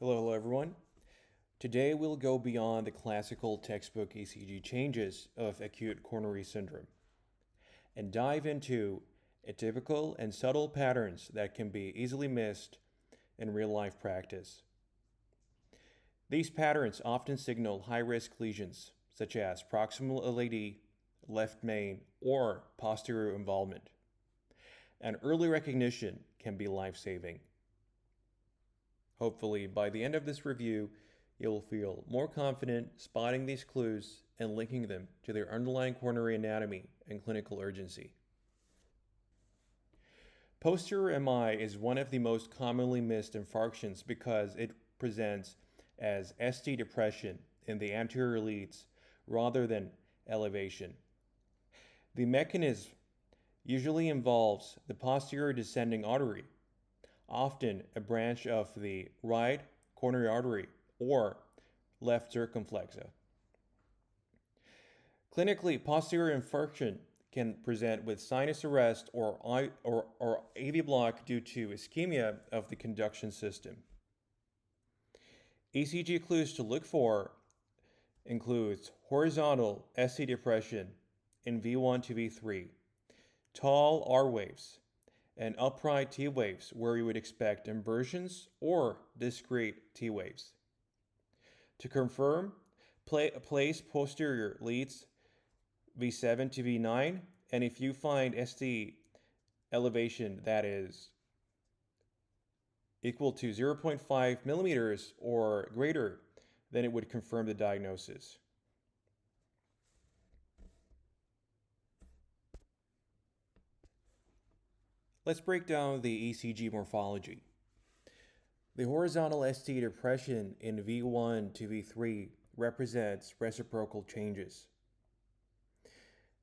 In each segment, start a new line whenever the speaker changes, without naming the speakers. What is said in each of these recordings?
Hello everyone. Today we'll go beyond the classical textbook ECG changes of acute coronary syndrome and dive into atypical and subtle patterns that can be easily missed in real-life practice. These patterns often signal high-risk lesions such as proximal LAD, left main, or posterior involvement. And early recognition can be life-saving. Hopefully, by the end of this review, you'll feel more confident spotting these clues and linking them to their underlying coronary anatomy and clinical urgency. Posterior MI is one of the most commonly missed infarctions because it presents as ST depression in the anterior leads rather than elevation. The mechanism usually involves the posterior descending artery, often a branch of the right coronary artery or left circumflexa. Clinically, posterior infarction can present with sinus arrest or AV block due to ischemia of the conduction system. ECG clues to look for includes horizontal ST depression in V1 to V3, tall R waves, and upright T waves where you would expect inversions or discrete T waves. To confirm, place posterior leads V7 to V9, and if you find ST elevation that is equal to 0.5 millimeters or greater, then it would confirm the diagnosis. Let's break down the ECG morphology. The horizontal ST depression in V1 to V3 represents reciprocal changes.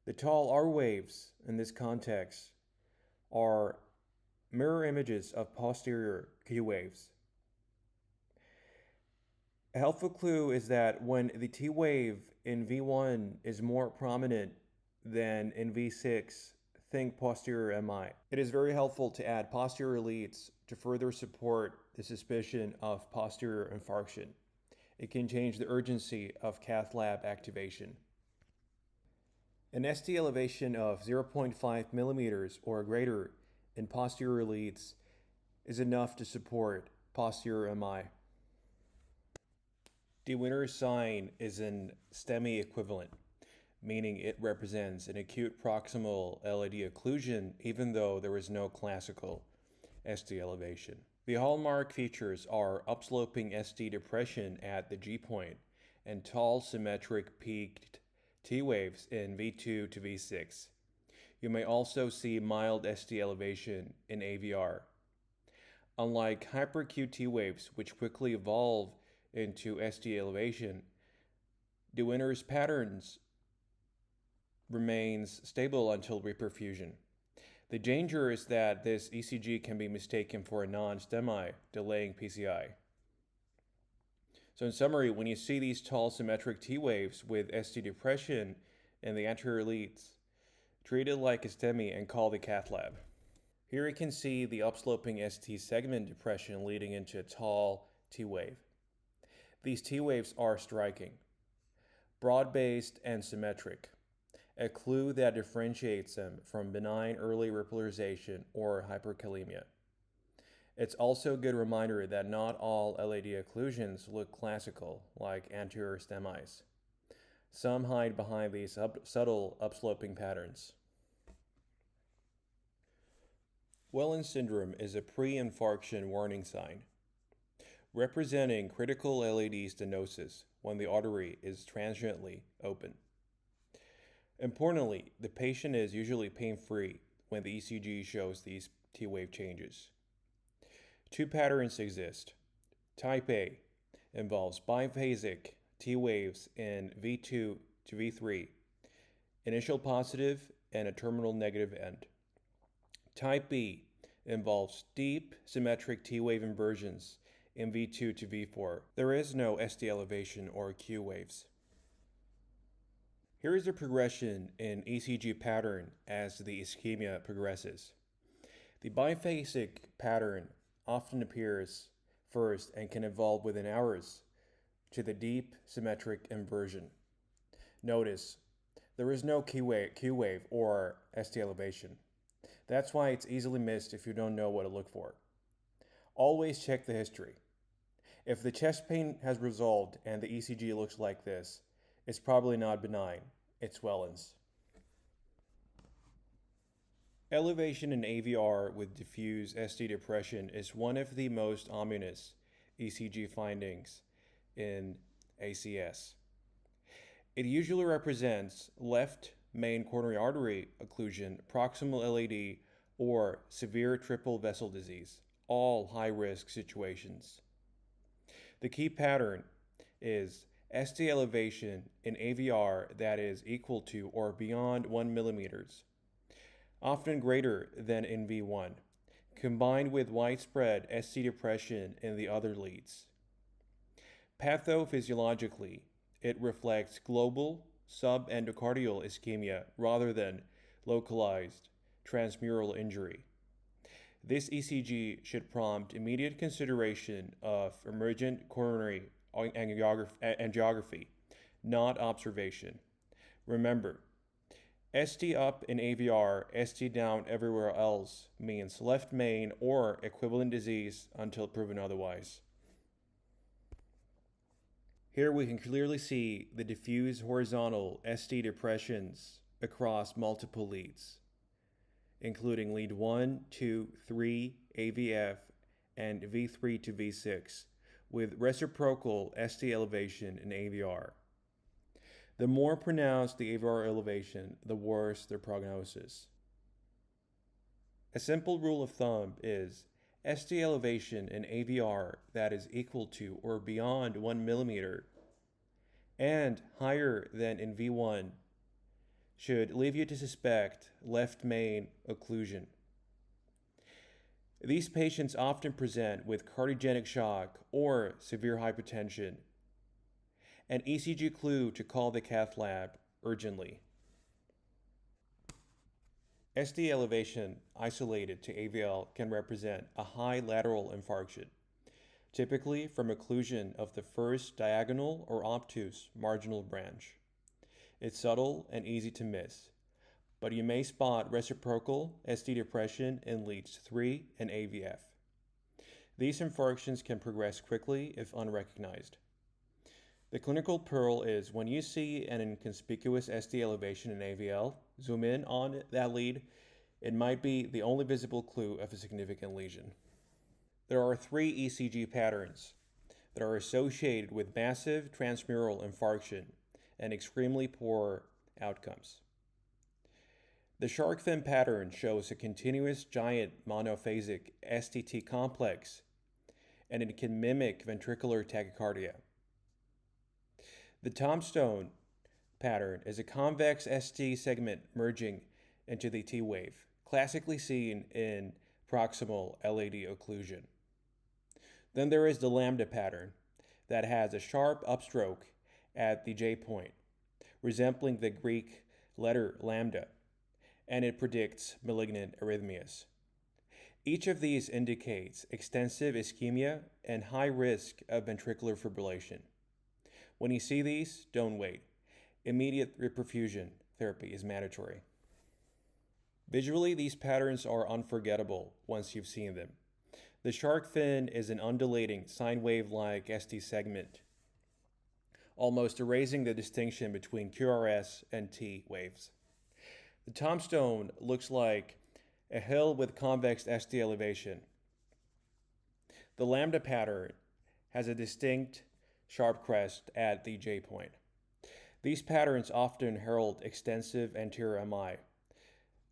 The tall R waves in this context are mirror images of posterior Q waves. A helpful clue is that when the T wave in V1 is more prominent than in V6, think posterior MI. It is very helpful to add posterior leads to further support the suspicion of posterior infarction. It can change the urgency of cath lab activation. An ST elevation of 0.5 millimeters or greater in posterior leads is enough to support posterior MI. De Winter's sign is an STEMI equivalent, meaning it represents an acute proximal LAD occlusion even though there is no classical ST elevation. The hallmark features are upsloping ST depression at the G point and tall symmetric peaked T waves in V2 to V6. You may also see mild ST elevation in AVR. Unlike hyperacute T waves, which quickly evolve into ST elevation, De Winter's patterns remains stable until reperfusion. The danger is that this ECG can be mistaken for a non-STEMI, delaying PCI. So in summary, when you see these tall symmetric T waves with ST depression in the anterior leads, treat it like a STEMI and call the cath lab. Here you can see the upsloping ST segment depression leading into a tall T wave. These T waves are striking, broad-based and symmetric, a clue that differentiates them from benign early ripolarization or hyperkalemia. It's also a good reminder that not all LAD occlusions look classical, like anterior STEMIs. Some hide behind these subtle upsloping patterns. Wellens syndrome is a pre-infarction warning sign, representing critical LAD stenosis when the artery is transiently open. Importantly, the patient is usually pain-free when the ECG shows these T-wave changes. Two patterns exist. Type A involves biphasic T waves in V2 to V3, initial positive and a terminal negative end. Type B involves deep symmetric T wave inversions in V2 to V4. There is no ST elevation or Q waves. Here is the progression in ECG pattern as the ischemia progresses. The biphasic pattern often appears first and can evolve within hours to the deep symmetric inversion. Notice, there is no Q wave or ST elevation. That's why it's easily missed if you don't know what to look for. Always check the history. If the chest pain has resolved and the ECG looks like this, it's probably not benign, it's Wellens. Elevation in AVR with diffuse ST depression is one of the most ominous ECG findings in ACS. It usually represents left main coronary artery occlusion, proximal LAD, or severe triple vessel disease, all high-risk situations. The key pattern is ST elevation in AVR that is equal to or beyond 1 millimeters, often greater than in V1, combined with widespread ST depression in the other leads. Pathophysiologically, it reflects global subendocardial ischemia rather than localized transmural injury. This ECG should prompt immediate consideration of emergent coronary angiography, not observation. Remember, ST up in AVR, ST down everywhere else means left main or equivalent disease until proven otherwise. Here we can clearly see the diffuse horizontal ST depressions across multiple leads, including lead 1, 2, 3, AVF, and V3 to V6, with reciprocal ST elevation in AVR. The more pronounced the AVR elevation, the worse their prognosis. A simple rule of thumb is ST elevation in AVR that is equal to or beyond 1 millimeter and higher than in V1 should leave you to suspect left main occlusion. These patients often present with cardiogenic shock or severe hypertension. An ECG clue to call the cath lab urgently. ST elevation isolated to AVL can represent a high lateral infarction, typically from occlusion of the first diagonal or obtuse marginal branch. It's subtle and easy to miss, but you may spot reciprocal ST depression in leads 3 and AVF. These infarctions can progress quickly if unrecognized. The clinical pearl is when you see an inconspicuous ST elevation in AVL, zoom in on that lead. It might be the only visible clue of a significant lesion. There are 3 ECG patterns that are associated with massive transmural infarction and extremely poor outcomes. The shark fin pattern shows a continuous giant monophasic STT complex, and it can mimic ventricular tachycardia. The tombstone pattern is a convex ST segment merging into the T wave, classically seen in proximal LAD occlusion. Then there is the lambda pattern that has a sharp upstroke at the J point, resembling the Greek letter lambda, and it predicts malignant arrhythmias. Each of these indicates extensive ischemia and high risk of ventricular fibrillation. When you see these, don't wait. Immediate reperfusion therapy is mandatory. Visually, these patterns are unforgettable once you've seen them. The shark fin is an undulating sine wave-like ST segment, almost erasing the distinction between QRS and T waves. The tombstone looks like a hill with convex ST elevation. The lambda pattern has a distinct sharp crest at the J point. These patterns often herald extensive anterior MI,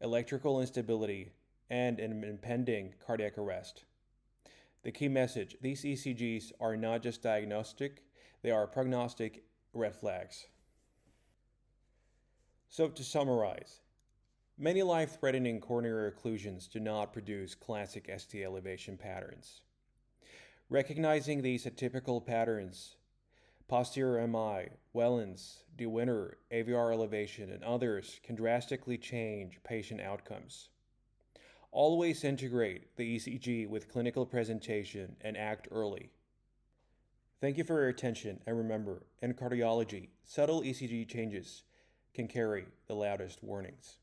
electrical instability, and an impending cardiac arrest. The key message: these ECGs are not just diagnostic, they are prognostic red flags. So to summarize, many life-threatening coronary occlusions do not produce classic ST elevation patterns. Recognizing these atypical patterns, posterior MI, Wellens, De Winter, AVR elevation, and others can drastically change patient outcomes. Always integrate the ECG with clinical presentation and act early. Thank you for your attention, and remember, in cardiology, subtle ECG changes can carry the loudest warnings.